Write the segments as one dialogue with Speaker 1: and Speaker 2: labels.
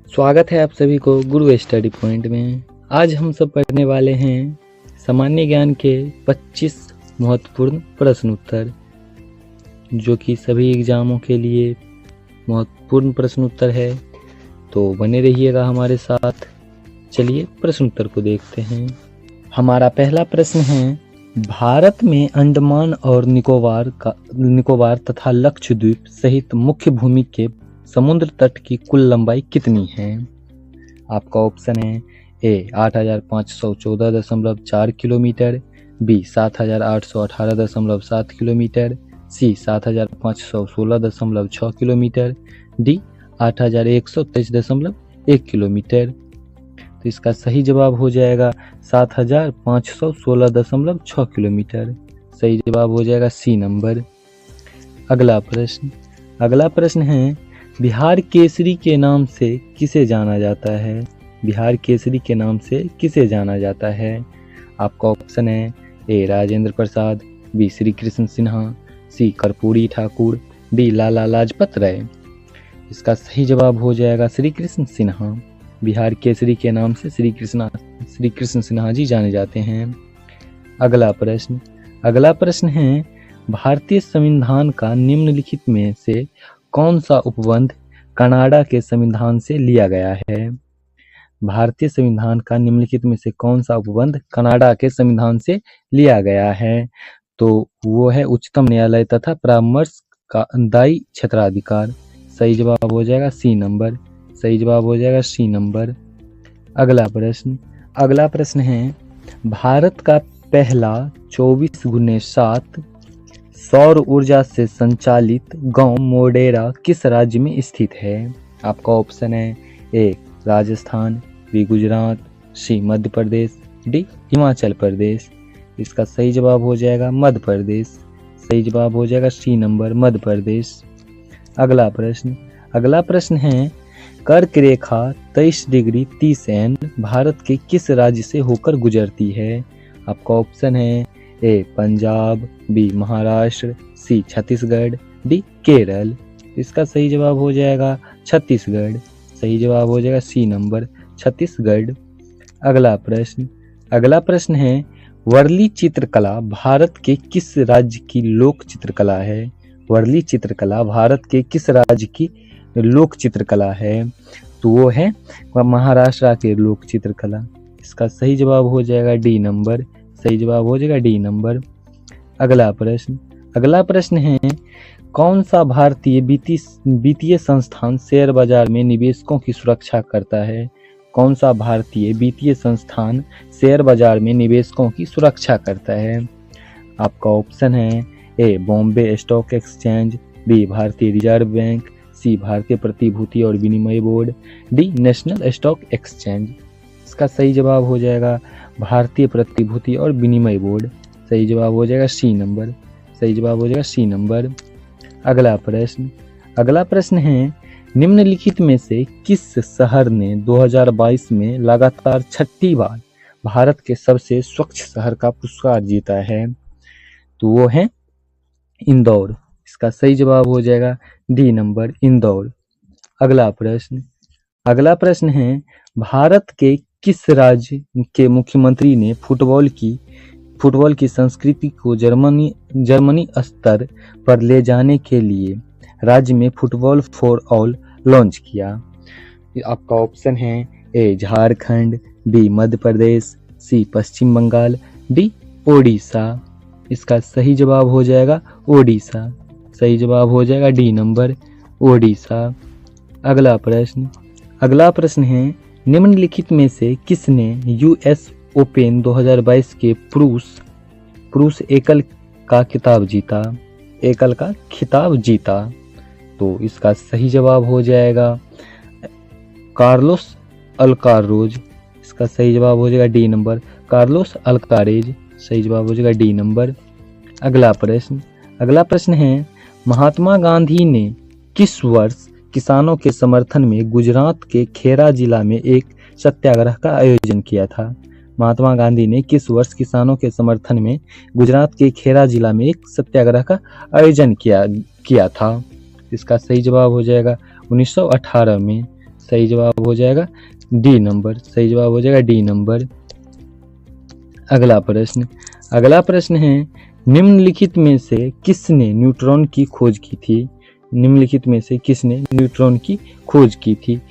Speaker 1: स्वागत है आप सभी को गुरु स्टडी पॉइंट में। आज हम सब पढ़ने वाले हैं सामान्य ज्ञान के 25 महत्वपूर्ण प्रश्न उत्तर, जो कि सभी एग्जामों के लिए महत्वपूर्ण प्रश्न उत्तर है। तो बने रहिएगा हमारे साथ। चलिए प्रश्न उत्तर को देखते हैं। हमारा पहला प्रश्न है, भारत में अंडमान और निकोबार तथा लक्षद्वीप सहित मुख्य भूमि के समुद्र तट की कुल लंबाई कितनी है? आपका ऑप्शन है ए 8514.4 किलोमीटर, बी 7818.7 किलोमीटर, सी 7516.6 किलोमीटर, डी 8123.1 किलोमीटर। तो इसका सही जवाब हो जाएगा 7516.6 किलोमीटर। सही जवाब हो जाएगा सी नंबर। अगला प्रश्न है, बिहार केसरी के नाम से किसे जाना जाता है? बिहार केसरी के नाम से किसे जाना जाता है? आपका ऑप्शन है ए राजेंद्र प्रसाद, बी श्री कृष्ण सिन्हा, सी कर्पूरी ठाकुर, डी लाला लाजपत राय। इसका सही जवाब हो जाएगा श्री कृष्ण सिन्हा। बिहार केसरी के नाम से श्री कृष्ण सिन्हा जी जाने जाते हैं। अगला प्रश्न है, भारतीय संविधान का निम्नलिखित में से कौन सा उपबंध कनाडा के संविधान से लिया गया है? भारतीय संविधान का निम्नलिखित में से कौन सा उपबंध कनाडा के संविधान से लिया गया है? तो वो है उच्चतम न्यायालय तथा परामर्श का दायी क्षेत्राधिकार। सही जवाब हो जाएगा सी नंबर। सही जवाब हो जाएगा सी नंबर। अगला प्रश्न है, भारत का पहला 24x7 सौर ऊर्जा से संचालित गांव मोडेरा किस राज्य में स्थित है? आपका ऑप्शन है ए राजस्थान, बी गुजरात, सी मध्य प्रदेश, डी हिमाचल प्रदेश। इसका सही जवाब हो जाएगा मध्य प्रदेश। सही जवाब हो जाएगा सी नंबर, मध्य प्रदेश। अगला प्रश्न है, कर्क रेखा 23 डिग्री 30 एन भारत के किस राज्य से होकर गुजरती है? आपका ऑप्शन है ए पंजाब, बी महाराष्ट्र, सी छत्तीसगढ़, डी केरल। इसका सही जवाब हो जाएगा छत्तीसगढ़। सही जवाब हो जाएगा सी नंबर, छत्तीसगढ़। अगला प्रश्न है, वर्ली चित्रकला भारत के किस राज्य की लोक चित्रकला है? वर्ली चित्रकला भारत के किस राज्य की लोक चित्रकला है? तो वो है महाराष्ट्र के लोक चित्रकला। इसका सही जवाब हो जाएगा डी नंबर। सही जवाब हो जाएगा डी नंबर। अगला प्रश्न है, कौन सा भारतीय वित्तीय संस्थान शेयर बाजार में निवेशकों की सुरक्षा करता है? कौन सा भारतीय वित्तीय संस्थान शेयर बाजार में निवेशकों की सुरक्षा करता है? आपका ऑप्शन है ए बॉम्बे स्टॉक एक्सचेंज, बी भारतीय रिजर्व बैंक, सी भारतीय प्रतिभूति और विनिमय board, D national stock exchange. इसका सही जवाब हो जाएगा भारतीय प्रतिभूति और विनिमय बोर्ड। सही जवाब हो जाएगा सी नंबर। सही जवाब हो जाएगा सी नंबर। अगला प्रश्न है, निम्नलिखित में से किस शहर ने 2022 में लगातार 6ठी बार भारत के सबसे स्वच्छ शहर का पुरस्कार जीता है? तो वो है इंदौर। इसका सही जवाब हो जाएगा डी नंबर, इंदौर। अगला प्रश्न है, भारत के किस राज्य के मुख्यमंत्री ने फुटबॉल की संस्कृति को जर्मनी स्तर पर ले जाने के लिए राज्य में फुटबॉल फॉर ऑल लॉन्च किया? आपका ऑप्शन है ए झारखंड, बी मध्य प्रदेश, सी पश्चिम बंगाल, डी ओडिशा। इसका सही जवाब हो जाएगा ओडिशा। सही जवाब हो जाएगा डी नंबर, ओडिशा। अगला प्रश्न है, निम्नलिखित में से किसने यूएस ओपन 2022 के पुरुष एकल का खिताब जीता? तो इसका सही जवाब हो जाएगा कार्लोस अल्काराज। इसका सही जवाब हो जाएगा डी नंबर, कार्लोस अल्कारेज। सही जवाब हो जाएगा डी नंबर। अगला प्रश्न है, महात्मा गांधी ने किस वर्ष किसानों के समर्थन में गुजरात के खेरा जिला में एक सत्याग्रह का आयोजन किया था? महात्मा गांधी ने किस वर्ष किसानों के समर्थन में गुजरात के खेरा जिला में एक सत्याग्रह का आयोजन किया था? इसका सही जवाब हो जाएगा 1918 में। सही जवाब हो जाएगा डी नंबर। सही जवाब हो जाएगा डी नंबर। अगला प्रश्न है निम्नलिखित में से किसने न्यूट्रॉन की खोज की थी? निम्नलिखित में से किसने न्यूट्रॉन की खोज की थी?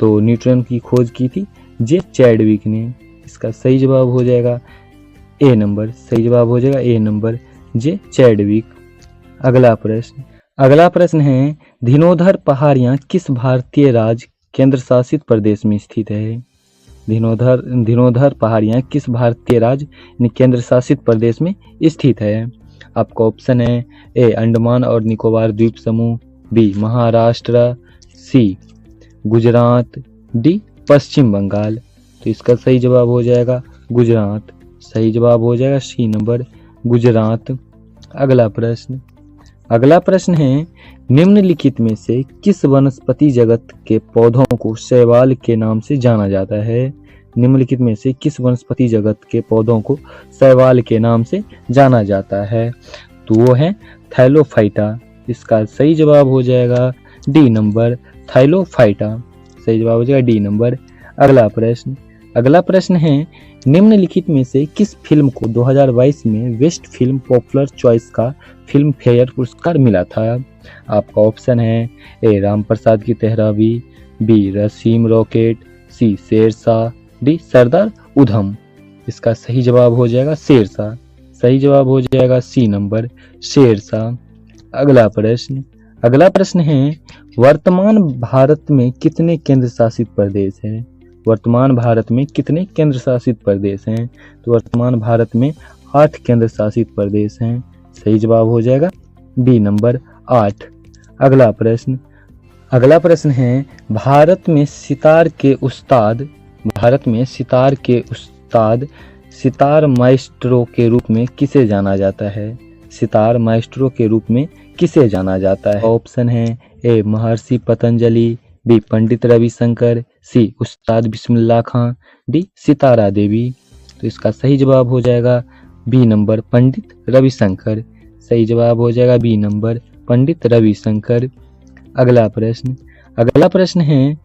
Speaker 1: तो न्यूट्रॉन की खोज की थी जे चैडविक ने। इसका सही जवाब हो जाएगा ए नंबर। सही जवाब हो जाएगा ए नंबर, जे चैडविक। अगला प्रश्न है धीनोधर पहाड़ियाँ किस भारतीय राज्य केंद्र शासित प्रदेश में स्थित है? धीनोधर पहाड़ियाँ किस भारतीय राज्य केंद्र शासित प्रदेश में स्थित है? आपका ऑप्शन है ए अंडमान और निकोबार द्वीप समूह, बी महाराष्ट्र, सी गुजरात, डी पश्चिम बंगाल। तो इसका सही जवाब हो जाएगा गुजरात। सही जवाब हो जाएगा सी नंबर, गुजरात। अगला प्रश्न है निम्नलिखित में से किस वनस्पति जगत के पौधों को शैवाल के नाम से जाना जाता है? निम्नलिखित में से किस वनस्पति जगत के पौधों को शैवाल के नाम से जाना जाता है? तो वो है थैलोफाइटा। इसका सही जवाब हो जाएगा डी नंबर, थैलोफाइटा। सही जवाब हो जाएगा डी नंबर। अगला प्रश्न है निम्नलिखित में से किस फिल्म को 2022 में बेस्ट फिल्म पॉपुलर चॉइस का फिल्म फेयर पुरस्कार मिला था? आपका ऑप्शन है ए रामप्रसाद की तेहरावी, बी रसीम रॉकेट, सी शेरशाह, डी सरदार उधम। इसका सही जवाब हो जाएगा शेरशाह। सही जवाब हो जाएगा सी नंबर, शेरशाह। अगला प्रश्न है वर्तमान भारत में कितने केंद्र शासित प्रदेश हैं? वर्तमान भारत में कितने केंद्र शासित प्रदेश हैं? तो वर्तमान भारत में 8 केंद्र शासित प्रदेश हैं। सही जवाब हो जाएगा बी नंबर 8। अगला प्रश्न है भारत में सितार के उस्ताद सितार माइस्ट्रो के रूप में किसे जाना जाता है? सितार माइस्ट्रो के रूप में किसे जाना जाता है? ऑप्शन है ए महर्षि पतंजलि, बी पंडित रविशंकर, सी उस्ताद बिस्मिल्लाह खां, डी सितारा देवी। तो इसका सही जवाब हो जाएगा बी नंबर, पंडित रविशंकर। सही जवाब हो जाएगा बी नंबर, पंडित रविशंकर। अगला प्रश्न है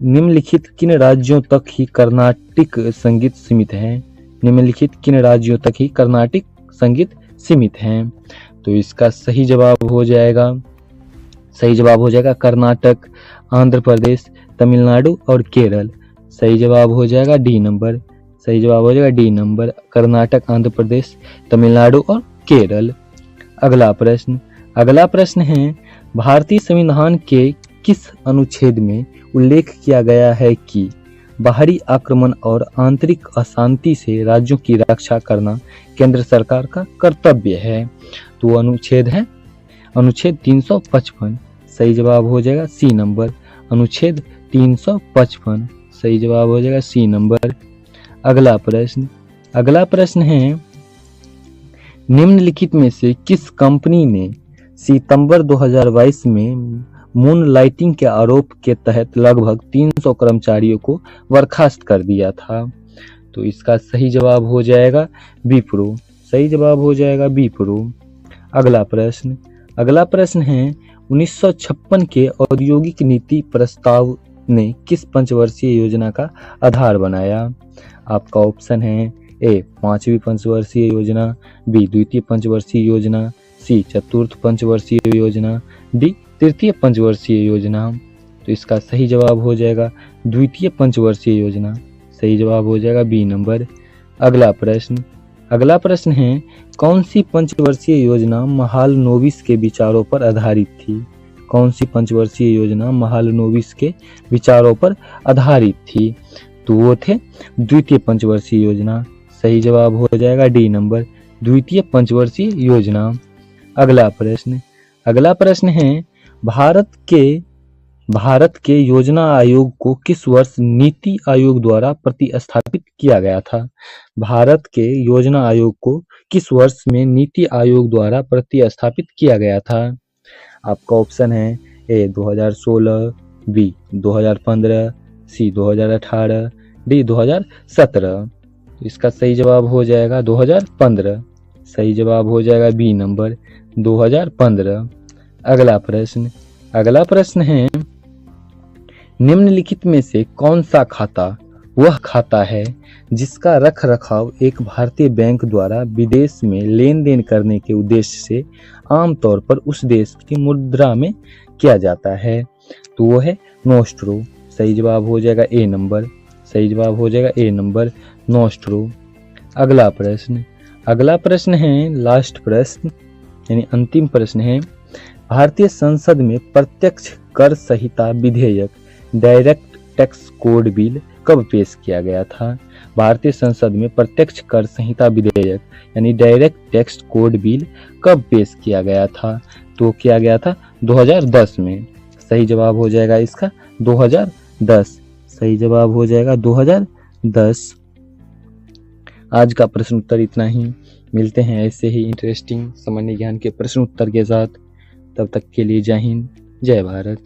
Speaker 1: निम्नलिखित किन राज्यों तक ही कर्नाटिक संगीत सीमित है? निम्नलिखित किन राज्यों तक ही कर्नाटिक संगीत सीमित है? तो इसका सही जवाब हो जाएगा कर्नाटक, आंध्र प्रदेश, तमिलनाडु और केरल। सही जवाब हो जाएगा डी नंबर। सही जवाब हो जाएगा डी नंबर, कर्नाटक, आंध्र प्रदेश, तमिलनाडु और केरल। अगला प्रश्न है भारतीय संविधान के किस अनुच्छेद में उल्लेख किया गया है कि बाहरी आक्रमण और आंतरिक अशांति से राज्यों की रक्षा करना केंद्र सरकार का कर्तव्य है? तो अनुच्छेद है अनुच्छेद 355। सही जवाब हो जाएगा सी नंबर, अनुच्छेद 355। सही जवाब हो जाएगा सी नंबर। अगला प्रश्न है निम्नलिखित में से किस कंपनी ने सितंबर 2022 में मून लाइटिंग के आरोप के तहत लगभग 300 कर्मचारियों को बर्खास्त कर दिया था? तो इसका सही जवाब हो जाएगा विप्रो। सही जवाब हो जाएगा विप्रो। अगला प्रश्न है 1956 के औद्योगिक नीति प्रस्ताव ने किस पंचवर्षीय योजना का आधार बनाया? आपका ऑप्शन है ए 5वीं पंचवर्षीय योजना, बी द्वितीय पंचवर्षीय योजना, सी चतुर्थ पंचवर्षीय योजना, डी तृतीय पंचवर्षीय योजना। तो इसका सही जवाब हो जाएगा द्वितीय पंचवर्षीय योजना। सही जवाब हो जाएगा बी नंबर। अगला प्रश्न है कौन सी पंचवर्षीय योजना महालनोबिस के विचारों पर आधारित थी? कौन सी पंचवर्षीय योजना महालनोबिस के विचारों पर आधारित थी? तो वो थे द्वितीय पंचवर्षीय योजना। सही जवाब हो जाएगा डी नंबर, द्वितीय पंचवर्षीय योजना। अगला प्रश्न है भारत के योजना आयोग को किस वर्ष नीति आयोग द्वारा प्रतिस्थापित किया गया था? भारत के योजना आयोग को किस वर्ष में नीति आयोग द्वारा प्रतिस्थापित किया गया था? आपका ऑप्शन है ए 2016, बी 2015, सी 2018, डी 2017। इसका सही जवाब हो जाएगा 2015। सही जवाब हो जाएगा बी नंबर, 2015। अगला प्रश्न है निम्नलिखित में से कौन सा खाता वह खाता है जिसका रख रखाव एक भारतीय बैंक द्वारा विदेश में लेन देन करने के उद्देश्य से आमतौर पर उस देश की मुद्रा में किया जाता है? तो वो है नोस्ट्रो। सही जवाब हो जाएगा ए नंबर। सही जवाब हो जाएगा ए नंबर, नोस्ट्रो। अगला प्रश्न है लास्ट प्रश्न यानी अंतिम प्रश्न है, भारतीय संसद में प्रत्यक्ष कर संहिता विधेयक डायरेक्ट टैक्स कोड बिल कब पेश किया गया था? भारतीय संसद में प्रत्यक्ष कर संहिता विधेयक यानी डायरेक्ट टैक्स कोड बिल कब पेश किया गया था? तो किया गया था 2010 में। सही जवाब हो जाएगा इसका 2010। सही जवाब हो जाएगा 2010। आज का प्रश्न उत्तर इतना ही। मिलते हैं ऐसे ही इंटरेस्टिंग सामान्य ज्ञान के प्रश्न उत्तर के साथ। तब तक के लिए जय हिंद, जय भारत।